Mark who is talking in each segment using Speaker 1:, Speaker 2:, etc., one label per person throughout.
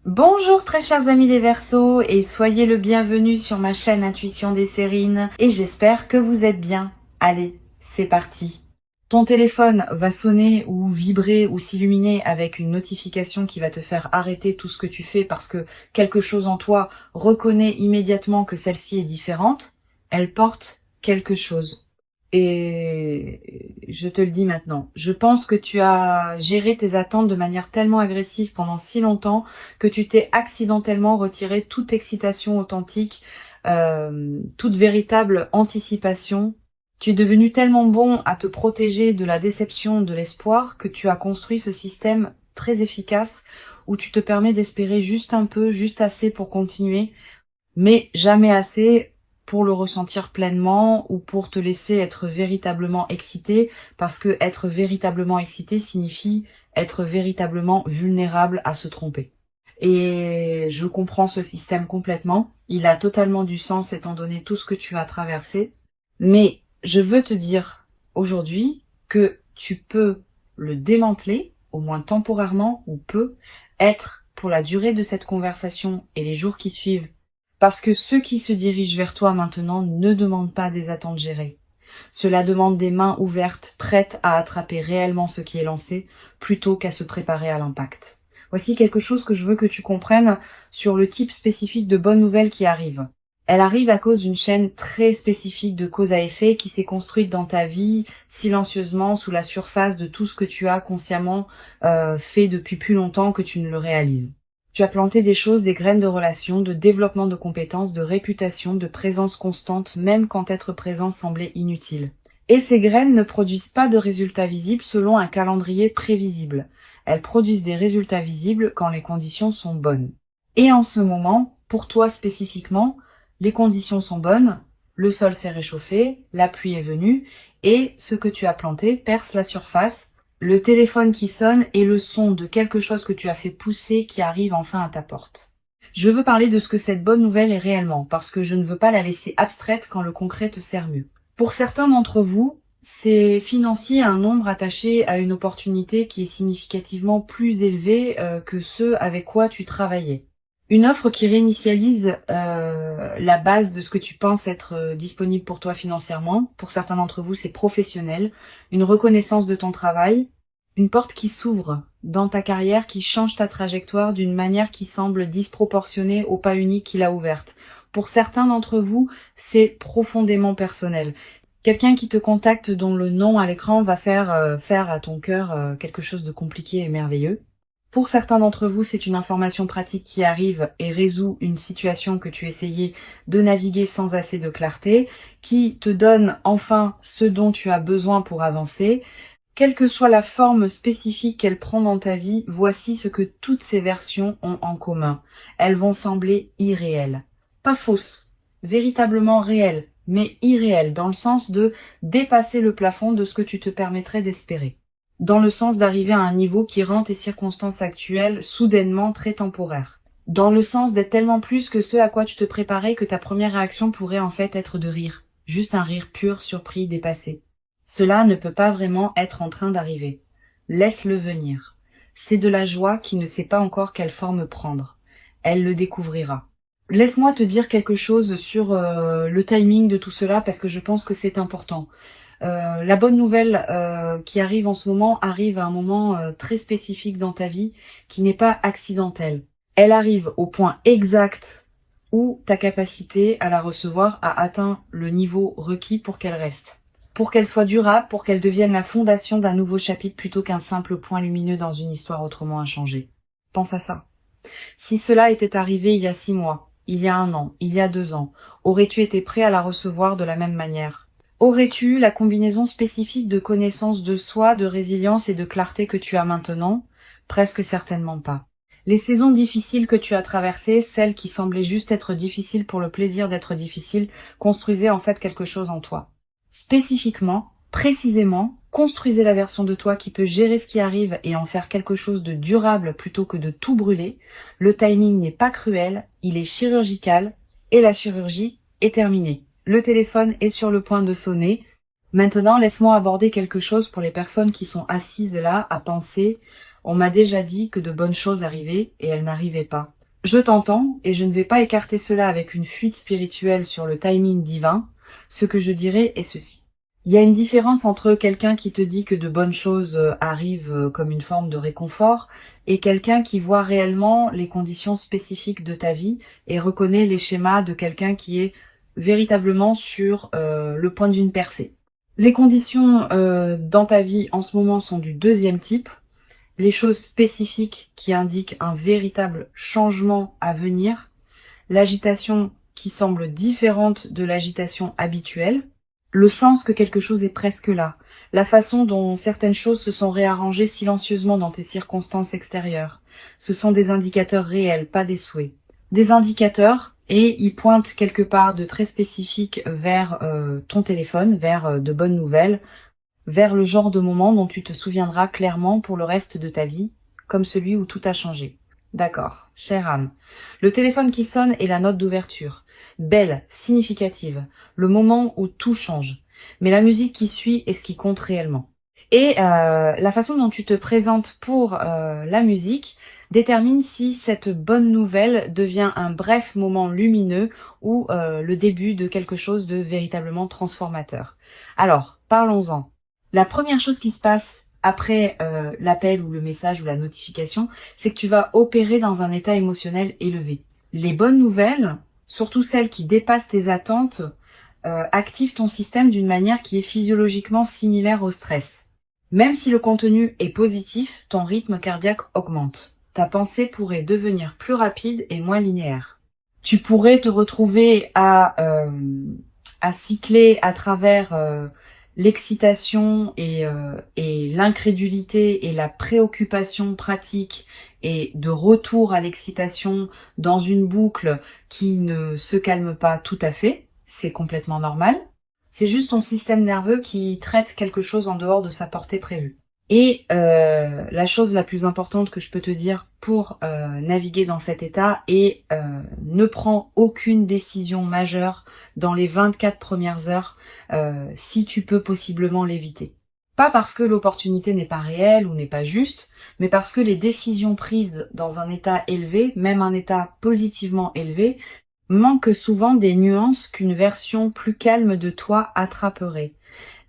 Speaker 1: Bonjour très chers amis les Verseaux et soyez le bienvenu sur ma chaîne Intuition des Sérines et j'espère que vous êtes bien. Allez, c'est parti. Ton téléphone va sonner ou vibrer ou s'illuminer avec une notification qui va te faire arrêter tout ce que tu fais parce que quelque chose en toi reconnaît immédiatement que celle-ci est différente. Elle porte quelque chose. Et je te le dis maintenant, je pense que tu as géré tes attentes de manière tellement agressive pendant si longtemps que tu t'es accidentellement retiré toute excitation authentique, toute véritable anticipation. Tu es devenu tellement bon à te protéger de la déception, de l'espoir, que tu as construit ce système très efficace où tu te permets d'espérer juste un peu, juste assez pour continuer, mais jamais assez pour le ressentir pleinement ou pour te laisser être véritablement excité, parce que être véritablement excité signifie être véritablement vulnérable à se tromper. Et je comprends ce système complètement, il a totalement du sens étant donné tout ce que tu as traversé, mais je veux te dire aujourd'hui que tu peux le démanteler, au moins temporairement ou peu, être pour la durée de cette conversation et les jours qui suivent, parce que ceux qui se dirigent vers toi maintenant ne demandent pas des attentes gérées. Cela demande des mains ouvertes, prêtes à attraper réellement ce qui est lancé, plutôt qu'à se préparer à l'impact. Voici quelque chose que je veux que tu comprennes sur le type spécifique de bonnes nouvelles qui arrivent. Elle arrive à cause d'une chaîne très spécifique de cause à effet qui s'est construite dans ta vie, silencieusement, sous la surface de tout ce que tu as consciemment fait depuis plus longtemps que tu ne le réalises. Tu as planté des choses, des graines de relations, de développement de compétences, de réputation, de présence constante, même quand être présent semblait inutile. Et ces graines ne produisent pas de résultats visibles selon un calendrier prévisible. Elles produisent des résultats visibles quand les conditions sont bonnes. Et en ce moment, pour toi spécifiquement, les conditions sont bonnes, le sol s'est réchauffé, la pluie est venue, et ce que tu as planté perce la surface, le téléphone qui sonne et le son de quelque chose que tu as fait pousser qui arrive enfin à ta porte. Je veux parler de ce que cette bonne nouvelle est réellement, parce que je ne veux pas la laisser abstraite quand le concret te sert mieux. Pour certains d'entre vous, c'est financier un nombre attaché à une opportunité qui est significativement plus élevé que ceux avec quoi tu travaillais. Une offre qui réinitialise la base de ce que tu penses être disponible pour toi financièrement. Pour certains d'entre vous, c'est professionnel. Une reconnaissance de ton travail. Une porte qui s'ouvre dans ta carrière, qui change ta trajectoire d'une manière qui semble disproportionnée au pas unique qu'il a ouverte. Pour certains d'entre vous, c'est profondément personnel. Quelqu'un qui te contacte dont le nom à l'écran va faire à ton cœur quelque chose de compliqué et merveilleux. Pour certains d'entre vous, c'est une information pratique qui arrive et résout une situation que tu essayais de naviguer sans assez de clarté, qui te donne enfin ce dont tu as besoin pour avancer. Quelle que soit la forme spécifique qu'elle prend dans ta vie, voici ce que toutes ces versions ont en commun. Elles vont sembler irréelles. Pas fausses, véritablement réelles, mais irréelles, dans le sens de dépasser le plafond de ce que tu te permettrais d'espérer. Dans le sens d'arriver à un niveau qui rend tes circonstances actuelles soudainement très temporaires. Dans le sens d'être tellement plus que ce à quoi tu te préparais que ta première réaction pourrait en fait être de rire. Juste un rire pur, surpris, dépassé. Cela ne peut pas vraiment être en train d'arriver. Laisse-le venir. C'est de la joie qui ne sait pas encore quelle forme prendre. Elle le découvrira. Laisse-moi te dire quelque chose sur le timing de tout cela parce que je pense que c'est important. La bonne nouvelle qui arrive en ce moment arrive à un moment très spécifique dans ta vie qui n'est pas accidentel. Elle arrive au point exact où ta capacité à la recevoir a atteint le niveau requis pour qu'elle reste. Pour qu'elle soit durable, pour qu'elle devienne la fondation d'un nouveau chapitre plutôt qu'un simple point lumineux dans une histoire autrement inchangée. Pense à ça. Si cela était arrivé il y a 6 mois, il y a 1 an, il y a 2 ans, aurais-tu été prêt à la recevoir de la même manière ? Aurais-tu eu la combinaison spécifique de connaissance de soi, de résilience et de clarté que tu as maintenant ? Presque certainement pas. Les saisons difficiles que tu as traversées, celles qui semblaient juste être difficiles pour le plaisir d'être difficiles, construisaient en fait quelque chose en toi. Spécifiquement, précisément, construisez la version de toi qui peut gérer ce qui arrive et en faire quelque chose de durable plutôt que de tout brûler. Le timing n'est pas cruel, il est chirurgical et la chirurgie est terminée. Le téléphone est sur le point de sonner. Maintenant, laisse-moi aborder quelque chose pour les personnes qui sont assises là à penser « On m'a déjà dit que de bonnes choses arrivaient et elles n'arrivaient pas. Je t'entends et je ne vais pas écarter cela avec une fuite spirituelle sur le timing divin. Ce que je dirais est ceci. Il y a une différence entre quelqu'un qui te dit que de bonnes choses arrivent comme une forme de réconfort et quelqu'un qui voit réellement les conditions spécifiques de ta vie et reconnaît les schémas de quelqu'un qui est véritablement sur le point d'une percée. Les conditions dans ta vie en ce moment sont du deuxième type. Les choses spécifiques qui indiquent un véritable changement à venir, l'agitation qui semble différente de l'agitation habituelle, le sens que quelque chose est presque là, la façon dont certaines choses se sont réarrangées silencieusement dans tes circonstances extérieures. Ce sont des indicateurs réels, pas des souhaits. Des indicateurs, et ils pointent quelque part de très spécifique vers ton téléphone, vers de bonnes nouvelles, vers le genre de moment dont tu te souviendras clairement pour le reste de ta vie, comme celui où tout a changé. D'accord, chère âme. Le téléphone qui sonne est la note d'ouverture. Belle, significative, le moment où tout change. Mais la musique qui suit est ce qui compte réellement. Et la façon dont tu te présentes pour la musique détermine si cette bonne nouvelle devient un bref moment lumineux ou le début de quelque chose de véritablement transformateur. Alors, parlons-en. La première chose qui se passe après l'appel ou le message ou la notification, c'est que tu vas opérer dans un état émotionnel élevé. Les bonnes nouvelles, surtout celles qui dépassent tes attentes, activent ton système d'une manière qui est physiologiquement similaire au stress. Même si le contenu est positif, ton rythme cardiaque augmente. Ta pensée pourrait devenir plus rapide et moins linéaire. Tu pourrais te retrouver à cycler à travers l'excitation et l'incrédulité et la préoccupation pratique et de retour à l'excitation dans une boucle qui ne se calme pas tout à fait. C'est complètement normal. C'est juste ton système nerveux qui traite quelque chose en dehors de sa portée prévue. Et la chose la plus importante que je peux te dire pour naviguer dans cet état est ne prends aucune décision majeure dans les 24 premières heures si tu peux possiblement l'éviter. Pas parce que l'opportunité n'est pas réelle ou n'est pas juste, mais parce que les décisions prises dans un état élevé, même un état positivement élevé, manquent souvent des nuances qu'une version plus calme de toi attraperait.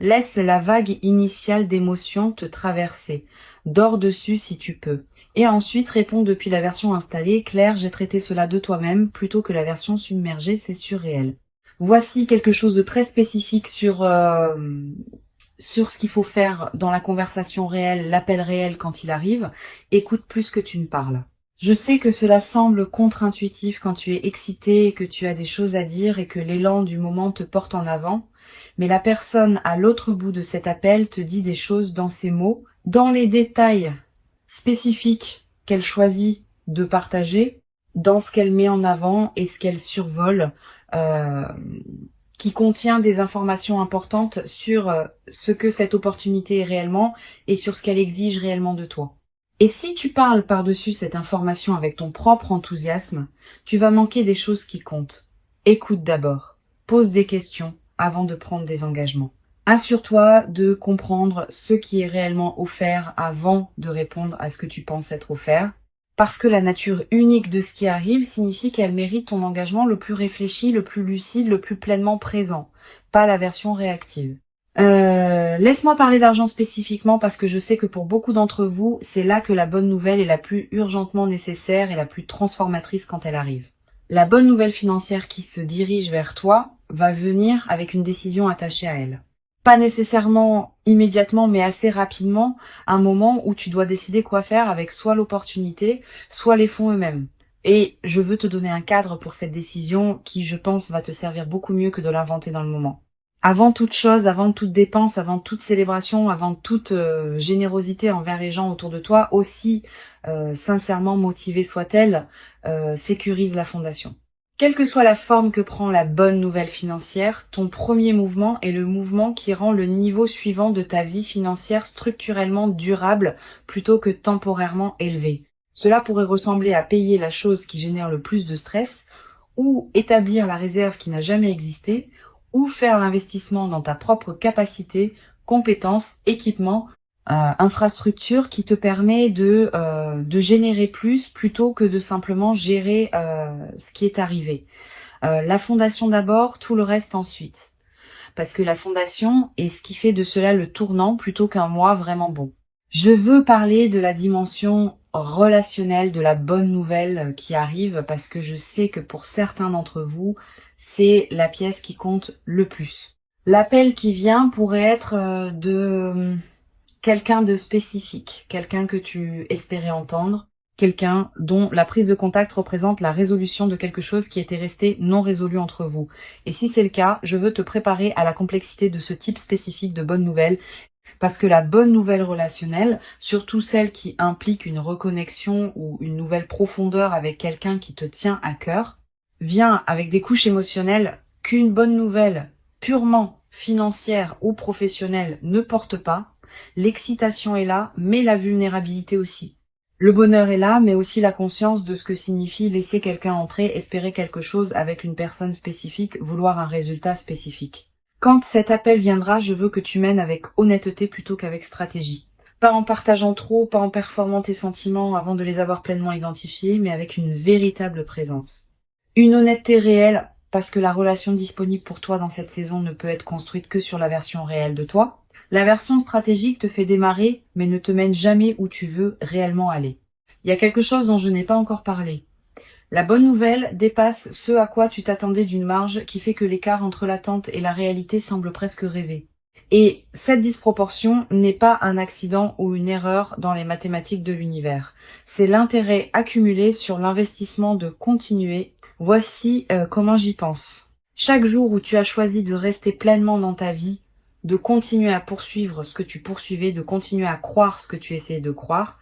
Speaker 1: Laisse la vague initiale d'émotions te traverser. Dors dessus si tu peux. Et ensuite réponds depuis la version installée. Claire, j'ai traité cela de toi-même plutôt que la version submergée, c'est surréel. Voici quelque chose de très spécifique sur ce qu'il faut faire dans la conversation réelle, l'appel réel quand il arrive. Écoute plus que tu ne parles. Je sais que cela semble contre-intuitif quand tu es excité et que tu as des choses à dire et que l'élan du moment te porte en avant, mais la personne à l'autre bout de cet appel te dit des choses dans ses mots, dans les détails spécifiques qu'elle choisit de partager, dans ce qu'elle met en avant et ce qu'elle survole, qui contient des informations importantes sur ce que cette opportunité est réellement et sur ce qu'elle exige réellement de toi. Et si tu parles par-dessus cette information avec ton propre enthousiasme, tu vas manquer des choses qui comptent. Écoute d'abord, pose des questions avant de prendre des engagements. Assure-toi de comprendre ce qui est réellement offert avant de répondre à ce que tu penses être offert, parce que la nature unique de ce qui arrive signifie qu'elle mérite ton engagement le plus réfléchi, le plus lucide, le plus pleinement présent, pas la version réactive. Laisse-moi parler d'argent spécifiquement parce que je sais que pour beaucoup d'entre vous, c'est là que la bonne nouvelle est la plus urgentement nécessaire et la plus transformatrice quand elle arrive. La bonne nouvelle financière qui se dirige vers toi va venir avec une décision attachée à elle. Pas nécessairement immédiatement, mais assez rapidement, un moment où tu dois décider quoi faire avec soit l'opportunité, soit les fonds eux-mêmes. Et je veux te donner un cadre pour cette décision qui, je pense, va te servir beaucoup mieux que de l'inventer dans le moment. Avant toute chose, avant toute dépense, avant toute célébration, avant toute générosité envers les gens autour de toi, aussi sincèrement motivée soit-elle, sécurise la fondation. Quelle que soit la forme que prend la bonne nouvelle financière, ton premier mouvement est le mouvement qui rend le niveau suivant de ta vie financière structurellement durable plutôt que temporairement élevé. Cela pourrait ressembler à payer la chose qui génère le plus de stress, ou établir la réserve qui n'a jamais existé, ou faire l'investissement dans ta propre capacité, compétences, équipement, infrastructure qui te permet de générer plus plutôt que de simplement gérer ce qui est arrivé. La fondation d'abord, tout le reste ensuite. Parce que la fondation est ce qui fait de cela le tournant plutôt qu'un moi vraiment bon. Je veux parler de la dimension relationnelle, de la bonne nouvelle qui arrive, parce que je sais que pour certains d'entre vous, c'est la pièce qui compte le plus. L'appel qui vient pourrait être de quelqu'un de spécifique, quelqu'un que tu espérais entendre, quelqu'un dont la prise de contact représente la résolution de quelque chose qui était resté non résolu entre vous. Et si c'est le cas, je veux te préparer à la complexité de ce type spécifique de bonne nouvelle, parce que la bonne nouvelle relationnelle, surtout celle qui implique une reconnexion ou une nouvelle profondeur avec quelqu'un qui te tient à cœur, vient avec des couches émotionnelles qu'une bonne nouvelle purement financière ou professionnelle ne porte pas. L'excitation est là, mais la vulnérabilité aussi. Le bonheur est là, mais aussi la conscience de ce que signifie laisser quelqu'un entrer, espérer quelque chose avec une personne spécifique, vouloir un résultat spécifique. Quand cet appel viendra, je veux que tu mènes avec honnêteté plutôt qu'avec stratégie. Pas en partageant trop, pas en performant tes sentiments avant de les avoir pleinement identifiés, mais avec une véritable présence. Une honnêteté réelle, parce que la relation disponible pour toi dans cette saison ne peut être construite que sur la version réelle de toi. La version stratégique te fait démarrer, mais ne te mène jamais où tu veux réellement aller. Il y a quelque chose dont je n'ai pas encore parlé. La bonne nouvelle dépasse ce à quoi tu t'attendais d'une marge qui fait que l'écart entre l'attente et la réalité semble presque rêver. Et cette disproportion n'est pas un accident ou une erreur dans les mathématiques de l'univers. C'est l'intérêt accumulé sur l'investissement de continuer. Voici comment j'y pense. Chaque jour où tu as choisi de rester pleinement dans ta vie, de continuer à poursuivre ce que tu poursuivais, de continuer à croire ce que tu essayais de croire,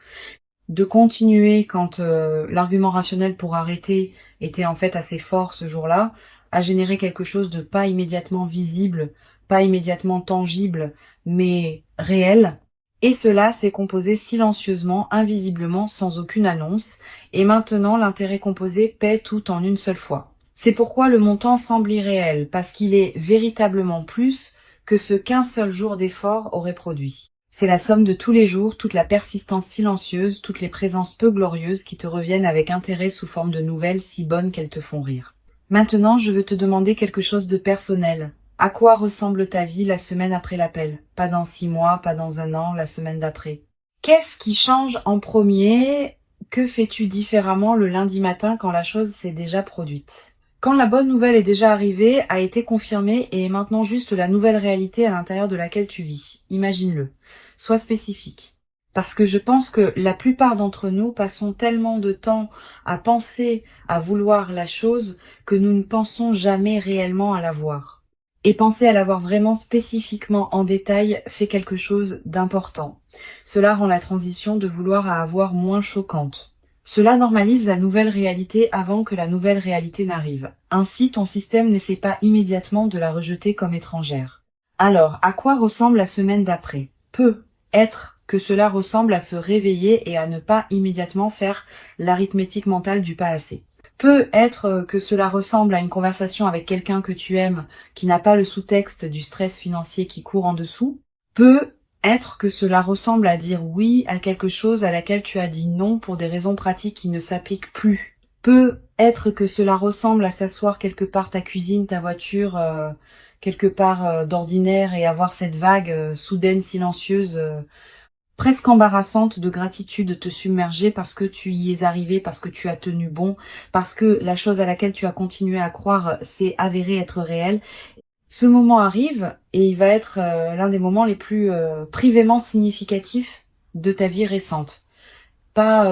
Speaker 1: de continuer quand l'argument rationnel pour arrêter était en fait assez fort ce jour-là, à générer quelque chose de pas immédiatement visible, pas immédiatement tangible, mais réel. Et cela s'est composé silencieusement, invisiblement, sans aucune annonce, et maintenant l'intérêt composé paie tout en une seule fois. C'est pourquoi le montant semble irréel, parce qu'il est véritablement plus que ce qu'un seul jour d'effort aurait produit. C'est la somme de tous les jours, toute la persistance silencieuse, toutes les présences peu glorieuses qui te reviennent avec intérêt sous forme de nouvelles si bonnes qu'elles te font rire. Maintenant, je veux te demander quelque chose de personnel. À quoi ressemble ta vie la semaine après l'appel? Pas dans 6 mois, pas dans 1 an, la semaine d'après. Qu'est-ce qui change en premier? Que fais-tu différemment le lundi matin quand la chose s'est déjà produite? Quand la bonne nouvelle est déjà arrivée, a été confirmée et est maintenant juste la nouvelle réalité à l'intérieur de laquelle tu vis. Imagine-le. Sois spécifique. Parce que je pense que la plupart d'entre nous passons tellement de temps à penser, à vouloir la chose, que nous ne pensons jamais réellement à la voir. Et penser à la voir vraiment spécifiquement en détail fait quelque chose d'important. Cela rend la transition de vouloir à avoir moins choquante. Cela normalise la nouvelle réalité avant que la nouvelle réalité n'arrive. Ainsi, ton système n'essaie pas immédiatement de la rejeter comme étrangère. Alors, à quoi ressemble la semaine d'après? Peut être que cela ressemble à se réveiller et à ne pas immédiatement faire l'arithmétique mentale du pas assez. Peut être que cela ressemble à une conversation avec quelqu'un que tu aimes, qui n'a pas le sous-texte du stress financier qui court en dessous. Peut être que cela ressemble à dire oui à quelque chose à laquelle tu as dit non pour des raisons pratiques qui ne s'appliquent plus. Peut être que cela ressemble à s'asseoir quelque part ta cuisine, ta voiture, quelque part d'ordinaire et avoir cette vague soudaine, silencieuse, presque embarrassante de gratitude te submerger parce que tu y es arrivé, parce que tu as tenu bon, parce que la chose à laquelle tu as continué à croire s'est avérée être réelle. Ce moment arrive et il va être l'un des moments les plus privément significatifs de ta vie récente. Pas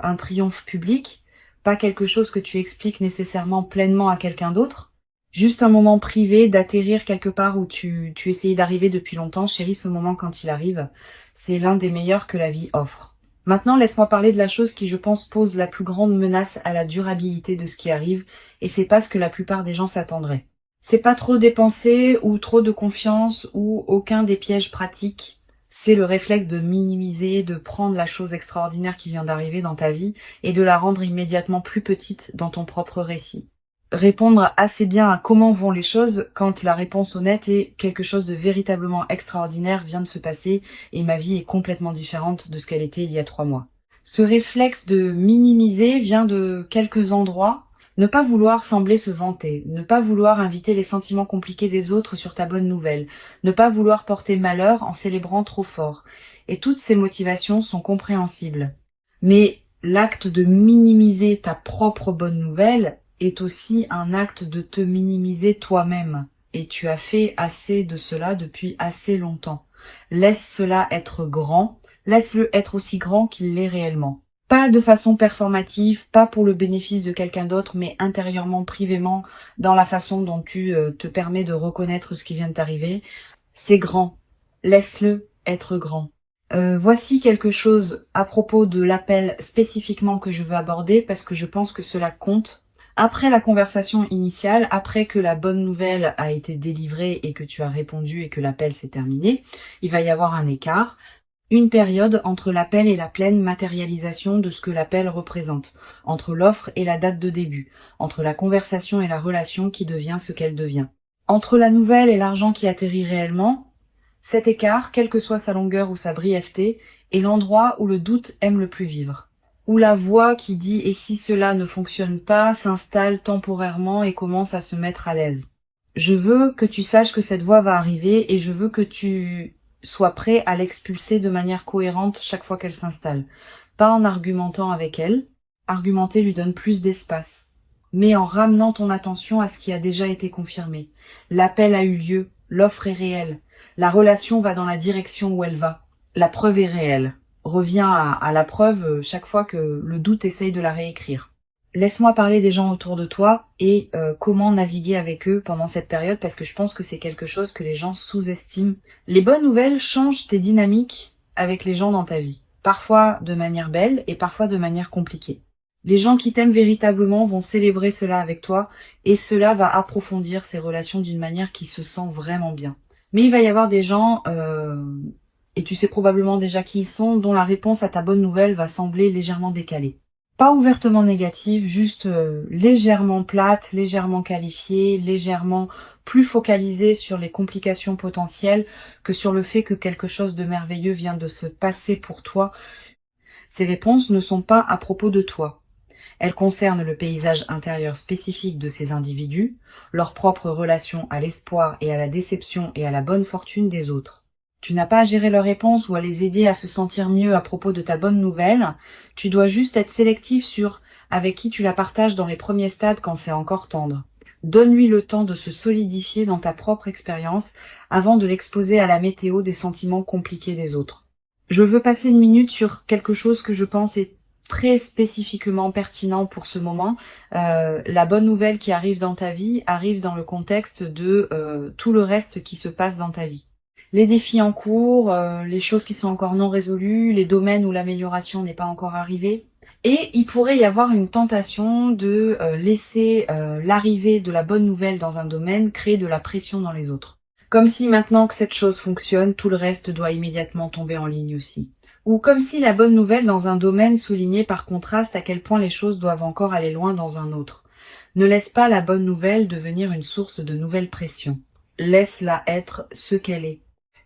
Speaker 1: un triomphe public, pas quelque chose que tu expliques nécessairement pleinement à quelqu'un d'autre, juste un moment privé d'atterrir quelque part où tu essayais d'arriver depuis longtemps. Chérie, ce moment quand il arrive, c'est l'un des meilleurs que la vie offre. Maintenant, laisse-moi parler de la chose qui, je pense, pose la plus grande menace à la durabilité de ce qui arrive, et c'est pas ce que la plupart des gens s'attendraient. C'est pas trop dépenser ou trop de confiance ou aucun des pièges pratiques. C'est le réflexe de minimiser, de prendre la chose extraordinaire qui vient d'arriver dans ta vie et de la rendre immédiatement plus petite dans ton propre récit. répondre assez bien à comment vont les choses quand la réponse honnête est quelque chose de véritablement extraordinaire vient de se passer et ma vie est complètement différente de ce qu'elle était il y a 3 mois. Ce réflexe de minimiser vient de quelques endroits. Ne pas vouloir sembler se vanter, ne pas vouloir inviter les sentiments compliqués des autres sur ta bonne nouvelle, ne pas vouloir porter malheur en célébrant trop fort. Et toutes ces motivations sont compréhensibles. Mais l'acte de minimiser ta propre bonne nouvelle est aussi un acte de te minimiser toi-même. Et tu as fait assez de cela depuis assez longtemps. Laisse cela être grand, laisse-le être aussi grand qu'il l'est réellement. Pas de façon performative, pas pour le bénéfice de quelqu'un d'autre, mais intérieurement, privément, dans la façon dont tu te permets de reconnaître ce qui vient de t'arriver. C'est grand. Laisse-le être grand. Voici quelque chose à propos de l'appel spécifiquement que je veux aborder parce que je pense que cela compte. Après la conversation initiale, après que la bonne nouvelle a été délivrée et que tu as répondu et que l'appel s'est terminé, il va y avoir un écart. Une période entre l'appel et la pleine matérialisation de ce que l'appel représente, entre l'offre et la date de début, entre la conversation et la relation qui devient ce qu'elle devient. Entre la nouvelle et l'argent qui atterrit réellement, cet écart, quelle que soit sa longueur ou sa brièveté, est l'endroit où le doute aime le plus vivre. Où la voix qui dit « et si cela ne fonctionne pas » s'installe temporairement et commence à se mettre à l'aise. Je veux que tu saches que cette voix va arriver et je veux que tu sois prêt à l'expulser de manière cohérente chaque fois qu'elle s'installe. Pas en argumentant avec elle. Argumenter lui donne plus d'espace. Mais en ramenant ton attention à ce qui a déjà été confirmé. L'appel a eu lieu, l'offre est réelle. La relation va dans la direction où elle va. La preuve est réelle. Reviens à la preuve chaque fois que le doute essaye de la réécrire. Laisse-moi parler des gens autour de toi et comment naviguer avec eux pendant cette période parce que je pense que c'est quelque chose que les gens sous-estiment. Les bonnes nouvelles changent tes dynamiques avec les gens dans ta vie. Parfois de manière belle et parfois de manière compliquée. Les gens qui t'aiment véritablement vont célébrer cela avec toi et cela va approfondir ces relations d'une manière qui se sent vraiment bien. Mais il va y avoir des gens, et tu sais probablement déjà qui ils sont, dont la réponse à ta bonne nouvelle va sembler légèrement décalée. Pas ouvertement négative, juste légèrement plate, légèrement qualifiée, légèrement plus focalisée sur les complications potentielles que sur le fait que quelque chose de merveilleux vient de se passer pour toi. Ces réponses ne sont pas à propos de toi. Elles concernent le paysage intérieur spécifique de ces individus, leur propre relation à l'espoir et à la déception et à la bonne fortune des autres. Tu n'as pas à gérer leurs réponses ou à les aider à se sentir mieux à propos de ta bonne nouvelle, tu dois juste être sélectif sur avec qui tu la partages dans les premiers stades quand c'est encore tendre. Donne-lui le temps de se solidifier dans ta propre expérience avant de l'exposer à la météo des sentiments compliqués des autres. Je veux passer une minute sur quelque chose que je pense est très spécifiquement pertinent pour ce moment. La bonne nouvelle qui arrive dans ta vie arrive dans le contexte de tout le reste qui se passe dans ta vie. Les défis en cours, les choses qui sont encore non résolues, les domaines où l'amélioration n'est pas encore arrivée. Et il pourrait y avoir une tentation de laisser l'arrivée de la bonne nouvelle dans un domaine créer de la pression dans les autres. Comme si maintenant que cette chose fonctionne, tout le reste doit immédiatement tomber en ligne aussi. Ou comme si la bonne nouvelle dans un domaine soulignait par contraste à quel point les choses doivent encore aller loin dans un autre. Ne laisse pas la bonne nouvelle devenir une source de nouvelles pressions. Laisse-la être ce qu'elle est.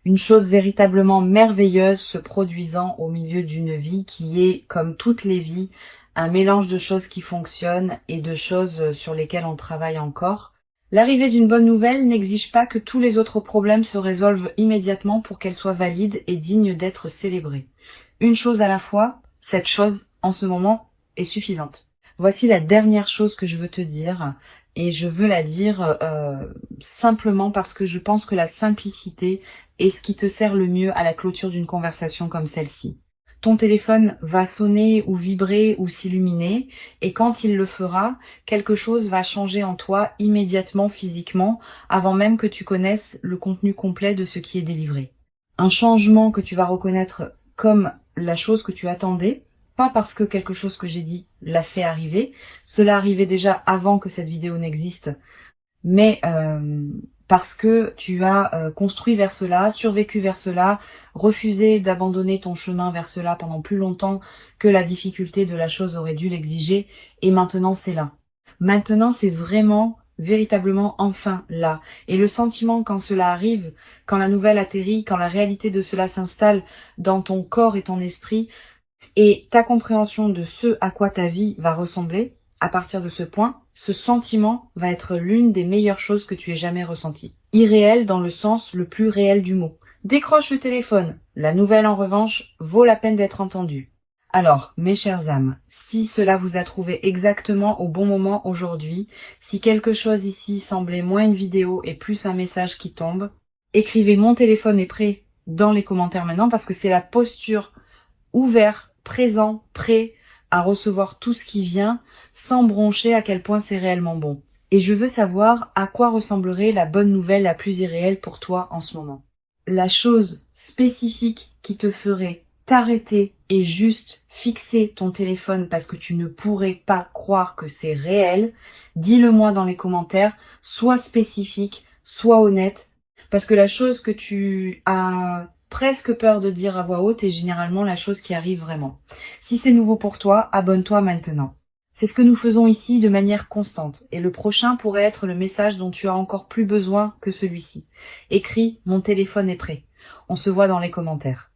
Speaker 1: Une chose véritablement merveilleuse se produisant au milieu d'une vie qui est, comme toutes les vies, un mélange de choses qui fonctionnent et de choses sur lesquelles on travaille encore. L'arrivée d'une bonne nouvelle n'exige pas que tous les autres problèmes se résolvent immédiatement pour qu'elle soit valide et digne d'être célébrée. Une chose à la fois, cette chose, en ce moment, est suffisante. Voici la dernière chose que je veux te dire, et je veux la dire simplement parce que je pense que la simplicité est ce qui te sert le mieux à la clôture d'une conversation comme celle-ci. Ton téléphone va sonner ou vibrer ou s'illuminer, et quand il le fera, quelque chose va changer en toi immédiatement physiquement, avant même que tu connaisses le contenu complet de ce qui est délivré. Un changement que tu vas reconnaître comme la chose que tu attendais, pas parce que quelque chose que j'ai dit l'a fait arriver, cela arrivait déjà avant que cette vidéo n'existe, mais parce que tu as construit vers cela, survécu vers cela, refusé d'abandonner ton chemin vers cela pendant plus longtemps que la difficulté de la chose aurait dû l'exiger, et maintenant c'est là. Maintenant, c'est vraiment, véritablement, enfin là. Et le sentiment quand cela arrive, quand la nouvelle atterrit, quand la réalité de cela s'installe dans ton corps et ton esprit, et ta compréhension de ce à quoi ta vie va ressembler, à partir de ce point, ce sentiment va être l'une des meilleures choses que tu aies jamais ressenties. Irréel dans le sens le plus réel du mot. Décroche le téléphone. La nouvelle, en revanche, vaut la peine d'être entendue. Alors, mes chères âmes, si cela vous a trouvé exactement au bon moment aujourd'hui, si quelque chose ici semblait moins une vidéo et plus un message qui tombe, écrivez "mon téléphone est prêt" dans les commentaires maintenant, parce que c'est la posture ouvert, présent, prêt à recevoir tout ce qui vient, sans broncher à quel point c'est réellement bon. Et je veux savoir à quoi ressemblerait la bonne nouvelle la plus irréelle pour toi en ce moment. La chose spécifique qui te ferait t'arrêter et juste fixer ton téléphone parce que tu ne pourrais pas croire que c'est réel, dis-le-moi dans les commentaires, sois spécifique, sois honnête, parce que la chose que tu as presque peur de dire à voix haute est généralement la chose qui arrive vraiment. Si c'est nouveau pour toi, abonne-toi maintenant. C'est ce que nous faisons ici de manière constante, et le prochain pourrait être le message dont tu as encore plus besoin que celui-ci. Écris "mon téléphone est prêt". On se voit dans les commentaires.